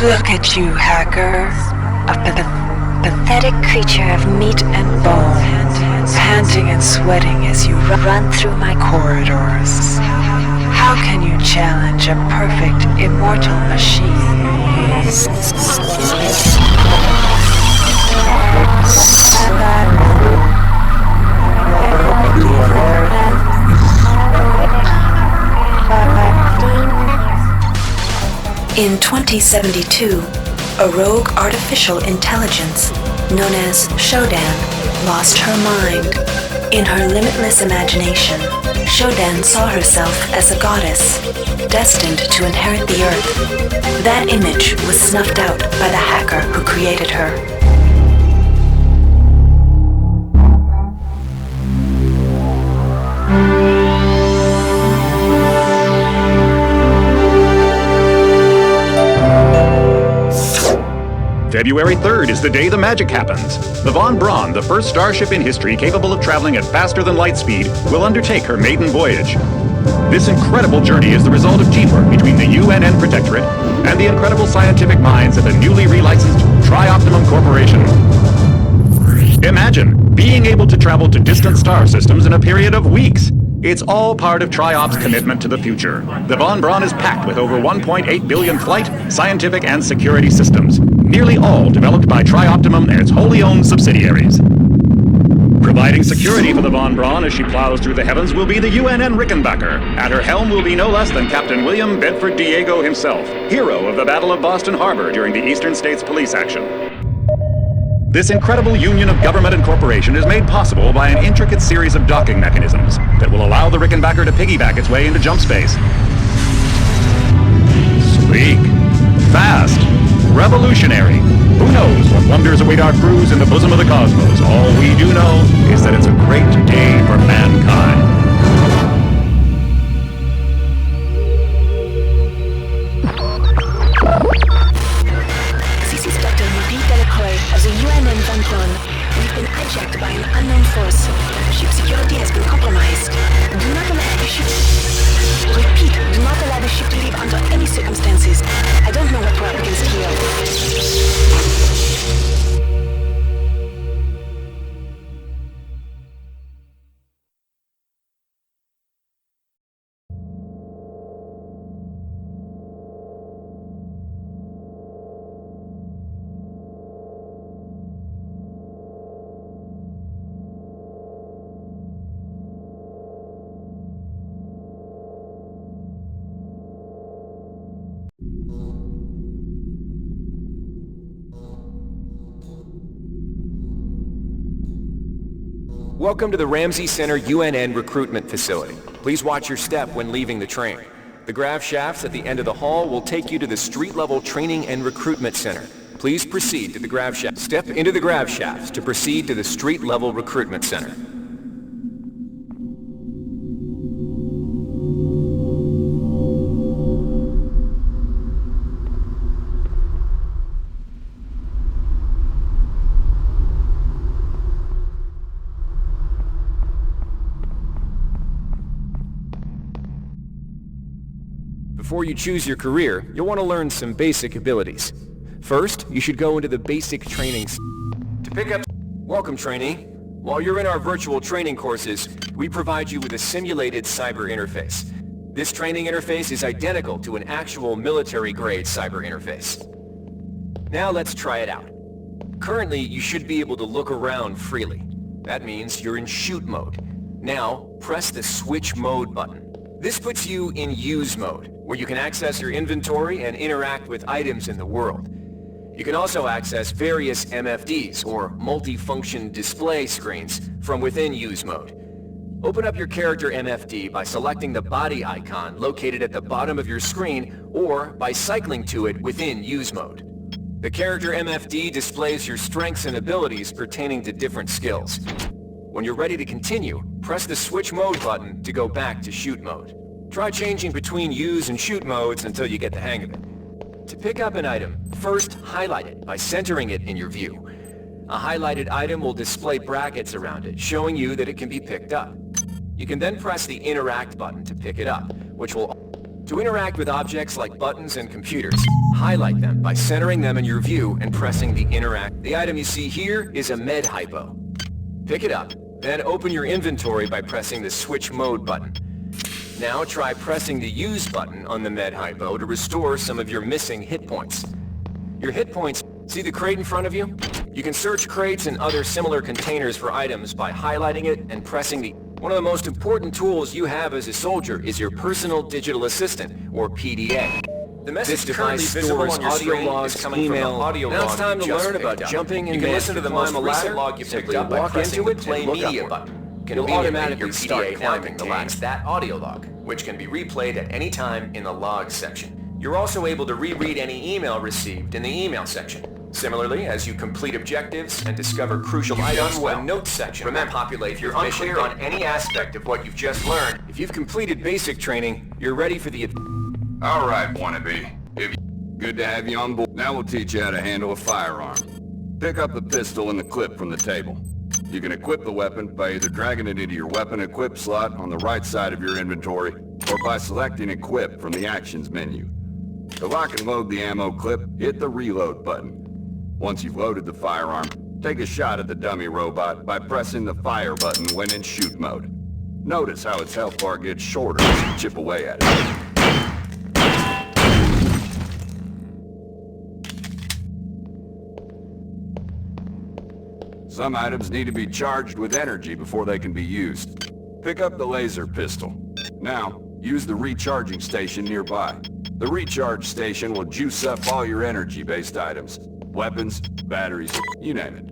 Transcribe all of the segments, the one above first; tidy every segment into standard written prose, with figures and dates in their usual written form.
Look at you, hacker. A pathetic creature of meat and bone, panting and sweating as you run through my corridors. How can you challenge a perfect, immortal machine? In 2072, a rogue artificial intelligence known as Shodan lost her mind. In her limitless imagination, Shodan saw herself as a goddess, destined to inherit the earth. That image was snuffed out by the hacker who created her. February 3rd is the day the magic happens. The Von Braun, the first starship in history capable of traveling at faster than light speed, will undertake her maiden voyage. This incredible journey is the result of teamwork between the UNN Protectorate and the incredible scientific minds at the newly relicensed Tri-Optimum Corporation. Imagine being able to travel to distant star systems in a period of weeks. It's all part of Tri-Op's commitment to the future. The Von Braun is packed with over 1.8 billion flight, scientific, and security systems, nearly all developed by Tri-Optimum and its wholly owned subsidiaries. Providing security for the Von Braun as she plows through the heavens will be the UNN Rickenbacker. At her helm will be no less than Captain William Bedford Diego himself, hero of the Battle of Boston Harbor during the Eastern States Police action. This incredible union of government and corporation is made possible by an intricate series of docking mechanisms that will allow the Rickenbacker to piggyback its way into jump space. Sleek, fast, revolutionary. Who knows what wonders await our crews in the bosom of the cosmos? All we do know is that it's a great day for mankind. As a UNN Von Braun, we've been hijacked by an unknown force. Ship security has been compromised. Do not allow the ship... Repeat, do not allow the ship to leave under any circumstances. I don't know what we're up against here. Welcome to the Ramsey Center UNN recruitment facility. Please watch your step when leaving the train. The grav shafts at the end of the hall will take you to the street-level training and recruitment center. Please proceed to the grav shaft. Step into the grav shafts to proceed to the street-level recruitment center. Before you choose your career, you'll want to learn some basic abilities. First, you should go into the basic training to pick up... Welcome, trainee. While you're in our virtual training courses, we provide you with a simulated cyber interface. This training interface is identical to an actual military-grade cyber interface. Now let's try it out. Currently, you should be able to look around freely. That means you're in shoot mode. Now, press the switch mode button. This puts you in use mode, where you can access your inventory and interact with items in the world. You can also access various MFDs, or multi-function display screens, from within use mode. Open up your character MFD by selecting the body icon located at the bottom of your screen, or by cycling to it within use mode. The character MFD displays your strengths and abilities pertaining to different skills. When you're ready to continue, press the switch mode button to go back to shoot mode. Try changing between use and shoot modes until you get the hang of it. To pick up an item, first highlight it by centering it in your view. A highlighted item will display brackets around it, showing you that it can be picked up. You can then press the interact button to pick it up, which will To interact with objects like buttons and computers, highlight them by centering them in your view and pressing the interact. The item you see here is a med hypo. Pick it up, then open your inventory by pressing the switch mode button. Now try pressing the use button on the med hypo to restore some of your missing hit points. Your hit points, see the crate in front of you? You can search crates and other similar containers for items by highlighting it and pressing the... One of the most important tools you have as a soldier is your personal digital assistant, or PDA. The message device stores audio logs, email. Now it's time to learn about jumping and listen to the Mime Ladder log you picked up, walk into it, play media button. You'll automatically start climbing the ladder. That audio log, which can be replayed at any time in the logs section. You're also able to reread any email received in the email section. Similarly, as you complete objectives and discover crucial items, a notes section will populate. If you're unclear on any aspect of what you've just learned, if you've completed basic training, you're ready for the... All right, wannabe. Good to have you on board. Now we'll teach you how to handle a firearm. Pick up the pistol and the clip from the table. You can equip the weapon by either dragging it into your weapon equip slot on the right side of your inventory, or by selecting equip from the actions menu. To lock and load the ammo clip, hit the reload button. Once you've loaded the firearm, take a shot at the dummy robot by pressing the fire button when in shoot mode. Notice how its health bar gets shorter as you chip away at it. Some items need to be charged with energy before they can be used. Pick up the laser pistol. Now, use the recharging station nearby. The recharge station will juice up all your energy-based items. Weapons, batteries, you name it.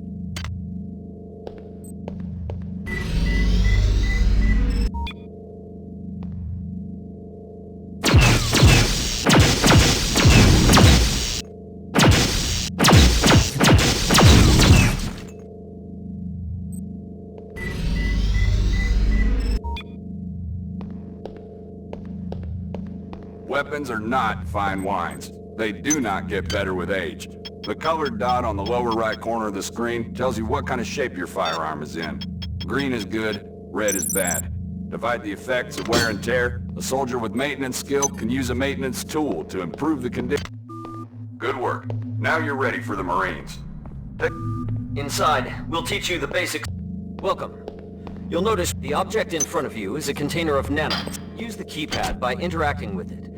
Weapons are not fine wines. They do not get better with age. The colored dot on the lower right corner of the screen tells you what kind of shape your firearm is in. Green is good, red is bad. To fight the effects of wear and tear, a soldier with maintenance skill can use a maintenance tool to improve the condition. Good work. Now you're ready for the Marines. Inside, we'll teach you the basics. Welcome. You'll notice the object in front of you is a container of nanites. Use the keypad by interacting with it.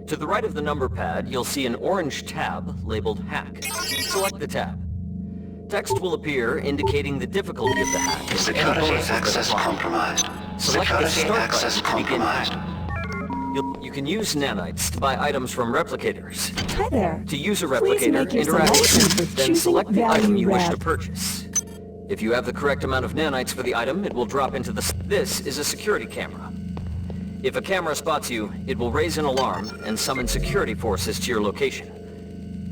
To the right of the number pad, you'll see an orange tab labeled Hack. Select the tab. Text will appear indicating the difficulty of the hack. Security access compromised. Select the Security Start access button to begin compromised. hack. You can use nanites to buy items from replicators. Hi there. To use a Please replicator, make your interact with selections it, with then choosing select the item value you wish to wrap. purchase. If you have the correct amount of nanites for the item, it will drop into the... This is a security camera. If a camera spots you, it will raise an alarm and summon security forces to your location.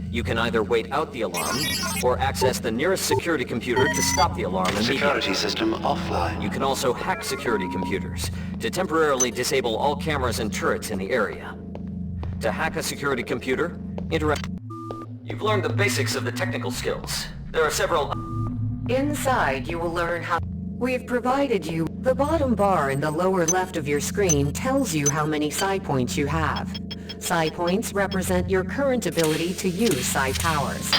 You can either wait out the alarm, or access the nearest security computer to stop the alarm immediately. Security system offline. You can also hack security computers to temporarily disable all cameras and turrets in the area. To hack a security computer, interact... You've learned the basics of the technical skills. There are several... Inside, you will learn how... We've provided you... The bottom bar in the lower left of your screen tells you how many psi points you have. Psi points represent your current ability to use psi powers.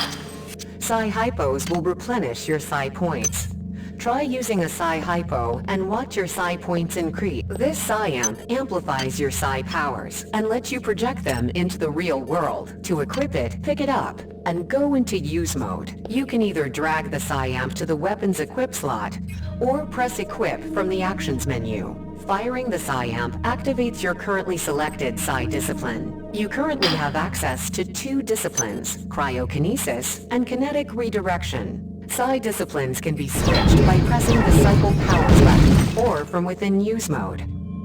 Psi hypos will replenish your psi points. Try using a psi hypo and watch your psi points increase. This psi amp amplifies your psi powers and lets you project them into the real world. To equip it, pick it up and go into use mode. You can either drag the psi amp to the weapons equip slot or press equip from the actions menu. Firing the psi amp activates your currently selected psi discipline. You currently have access to 2 disciplines, cryokinesis and kinetic redirection. Psi disciplines can be switched by pressing the cycle powers button or from within use mode.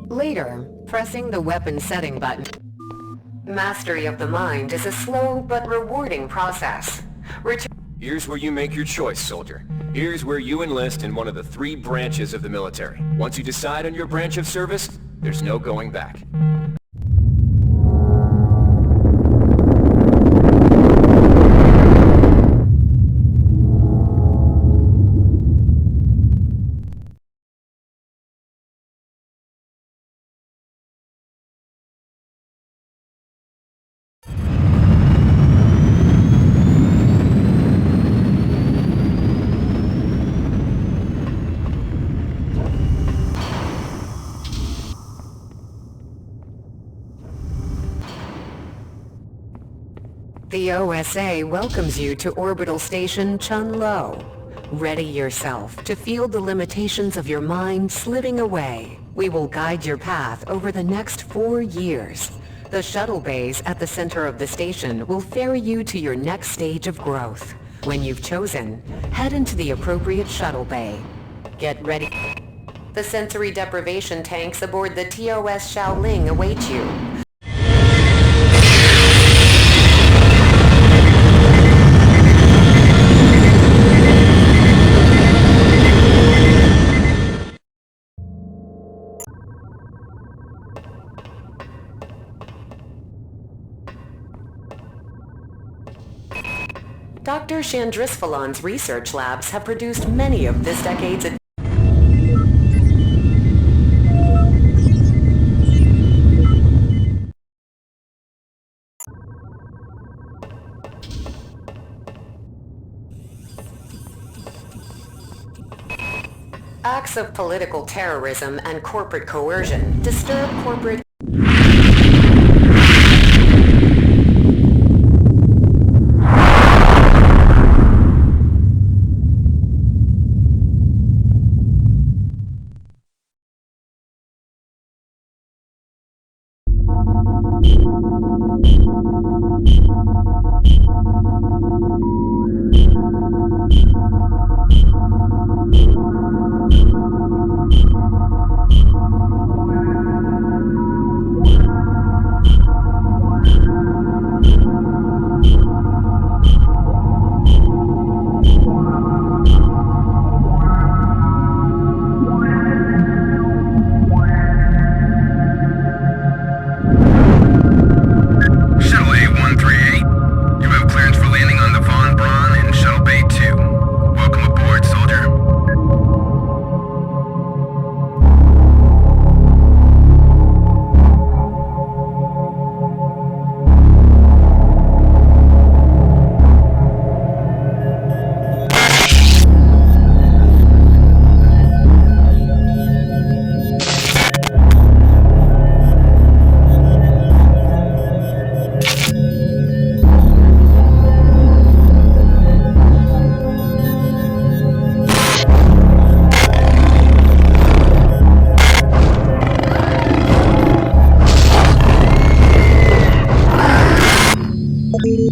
Later, pressing the weapon setting button. Mastery of the mind is a slow but rewarding process. Here's where you make your choice, soldier. Here's where you enlist in one of the 3 branches of the military. Once you decide on your branch of service, there's no going back. The OSA welcomes you to Orbital Station Chun-Lo. Ready yourself to feel the limitations of your mind slipping away. We will guide your path over the next 4 years. The shuttle bays at the center of the station will ferry you to your next stage of growth. When you've chosen, head into the appropriate shuttle bay. Get ready. The sensory deprivation tanks aboard the TOS Shaoling await you. Dr. Chandrisvalan's research labs have produced many of this decade's acts of political terrorism and corporate coercion disturb corporate.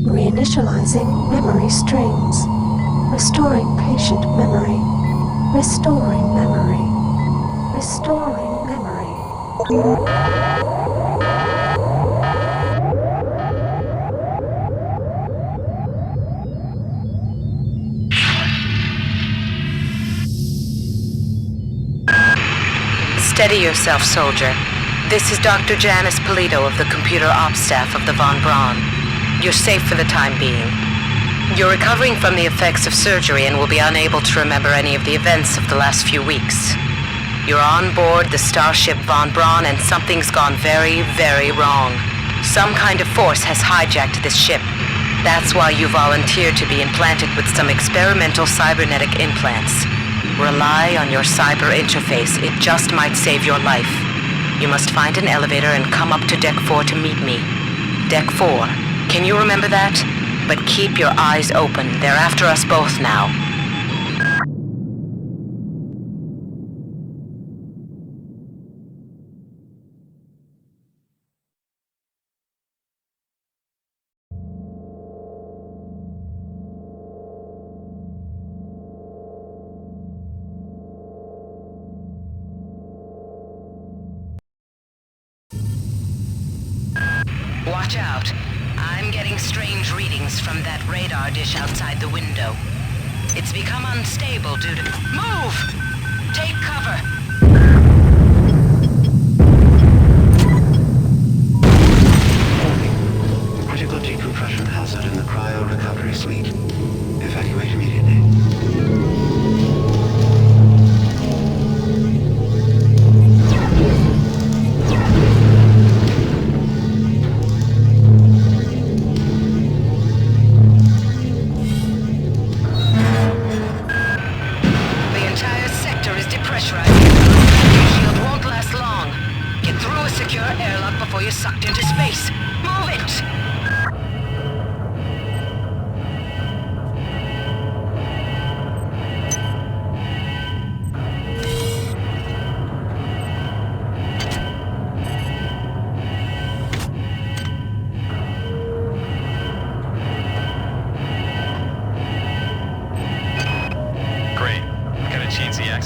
Reinitializing memory streams. Restoring patient memory. Restoring memory. Restoring memory. Steady yourself, soldier. This is Dr. Janice Polito of the Computer Ops staff of the Von Braun. You're safe for the time being. You're recovering from the effects of surgery and will be unable to remember any of the events of the last few weeks. You're on board the starship Von Braun and something's gone very, very wrong. Some kind of force has hijacked this ship. That's why you volunteered to be implanted with some experimental cybernetic implants. Rely on your cyber interface. It just might save your life. You must find an elevator and come up to Deck 4 to meet me. Deck 4. Can you remember that? But keep your eyes open. They're after us both now. Watch out. I'm getting strange readings from that radar dish outside the window. It's become unstable due to... Move! Take cover! Warning. Critical decompression hazard in the cryo recovery suite. Evacuate immediately. Secure airlock before you're sucked into space. Move it!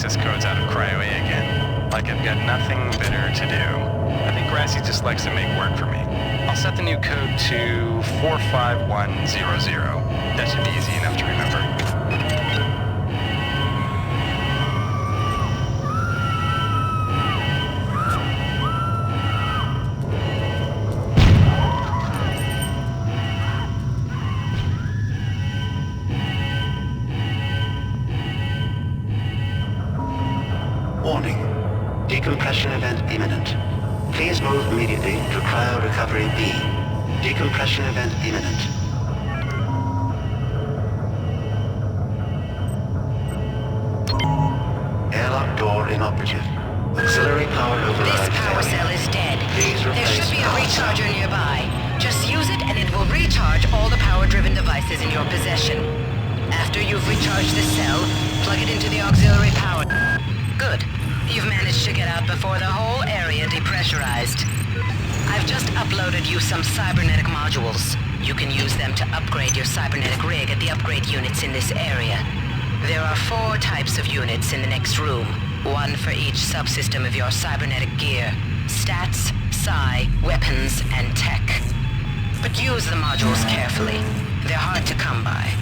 access codes out of Cryo A again. Like I've got nothing better to do. I think Grassy just likes to make work for me. I'll set the new code to 45100. That should be easy enough to remember. Warning. Decompression event imminent. Please move immediately to Cryo Recovery B. Decompression event imminent. Airlock door inoperative. Auxiliary power override. This power cell is dead. There should be a recharger nearby. Just use it and it will recharge all the power-driven devices in your possession. After you've recharged the cell, plug it into the auxiliary power. Good. You've managed to get out before the whole area depressurized. I've just uploaded you some cybernetic modules. You can use them to upgrade your cybernetic rig at the upgrade units in this area. There are 4 types of units in the next room. 1 for each subsystem of your cybernetic gear. Stats, psi, weapons, and tech. But use the modules carefully. They're hard to come by.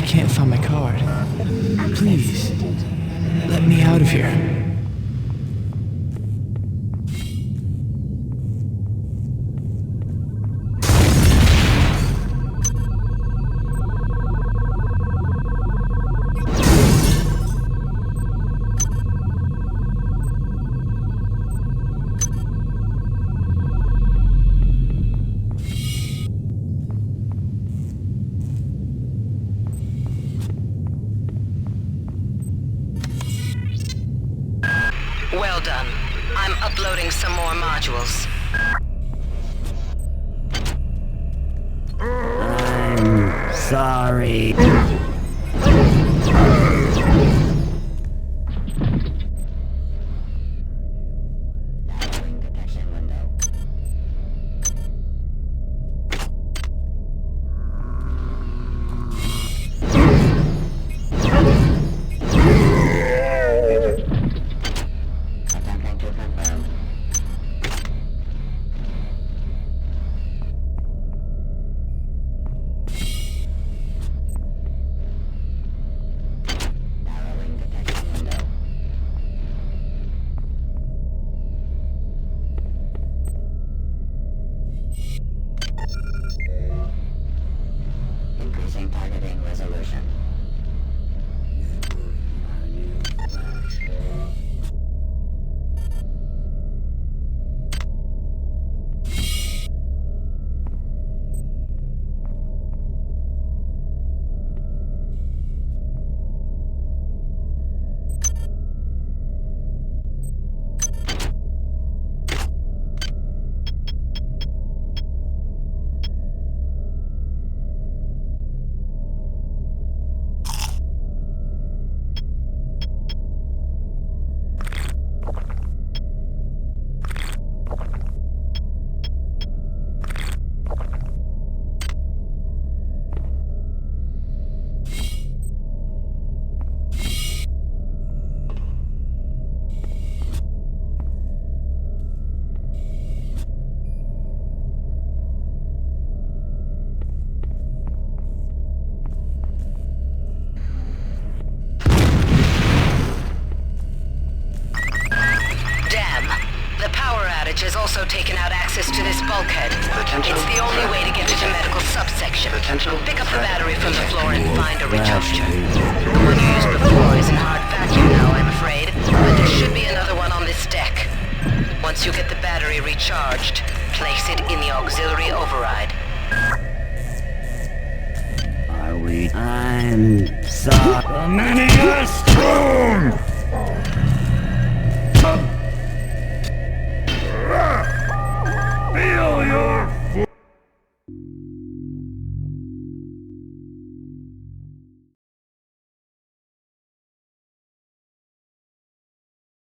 Can't find my card. Please, let me out of here. Well done. I'm uploading some more modules. I'm sorry. Increasing targeting resolution. Has also taken out access to this bulkhead. It's the only way to get to the medical subsection. Pick up the battery from the floor and find a recharger. The one you used before is in hard vacuum now, I'm afraid, but there should be another one on this deck. Once you get the battery recharged, place it in the auxiliary override. I'm sorry. The many are strong!